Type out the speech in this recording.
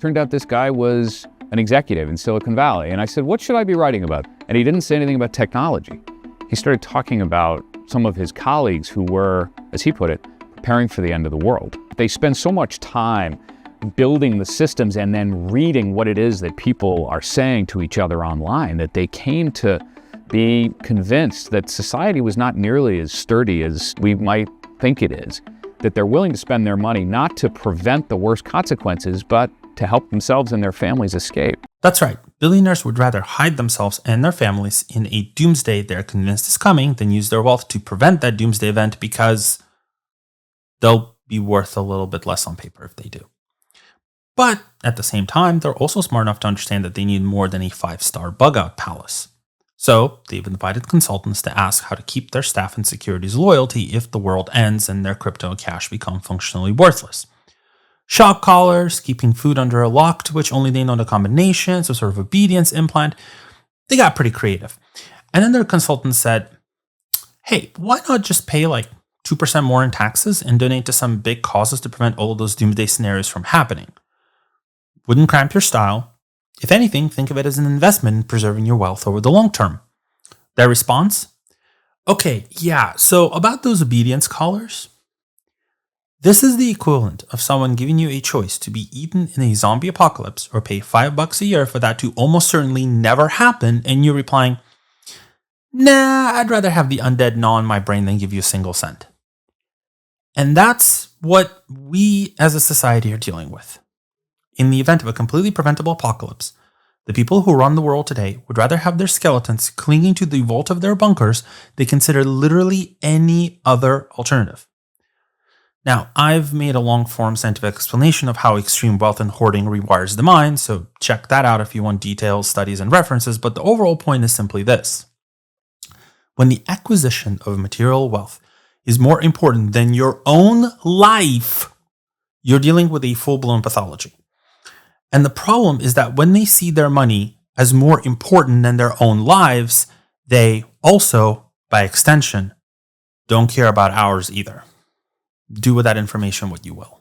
Turned out this guy was an executive in Silicon Valley. And I said, what should I be writing about? And he didn't say anything about technology. He started talking about some of his colleagues who were, as he put it, preparing for the end of the world. They spend so much time building the systems and then reading what it is that people are saying to each other online that they came to be convinced that society was not nearly as sturdy as we might think it is, that they're willing to spend their money not to prevent the worst consequences, but to help themselves and their families escape. That's right. Billionaires would rather hide themselves and their families in a doomsday they're convinced is coming than use their wealth to prevent that doomsday event because they'll be worth a little bit less on paper if they do. But at the same time, they're also smart enough to understand that they need more than a 5-star bug-out palace. So they've invited consultants to ask how to keep their staff and security's loyalty if the world ends and their crypto and cash become functionally worthless. Shock collars, keeping food under a lock to which only they know the combination, so sort of obedience implant. They got pretty creative. And then their consultant said, hey, why not just pay like 2% more in taxes and donate to some big causes to prevent all of those doomsday scenarios from happening? Wouldn't cramp your style. If anything, think of it as an investment in preserving your wealth over the long term. Their response? Okay, yeah, so about those obedience collars. This is the equivalent of someone giving you a choice to be eaten in a zombie apocalypse or pay $5 a year for that to almost certainly never happen, and you replying, nah, I'd rather have the undead gnaw on my brain than give you a single cent. And that's what we as a society are dealing with. In the event of a completely preventable apocalypse, the people who run the world today would rather have their skeletons clinging to the vault of their bunkers than consider literally any other alternative. Now, I've made a long-form scientific explanation of how extreme wealth and hoarding rewires the mind, so check that out if you want details, studies, and references, but the overall point is simply this. When the acquisition of material wealth is more important than your own life, you're dealing with a full-blown pathology. And the problem is that when they see their money as more important than their own lives, they also, by extension, don't care about ours either. Do with that information what you will.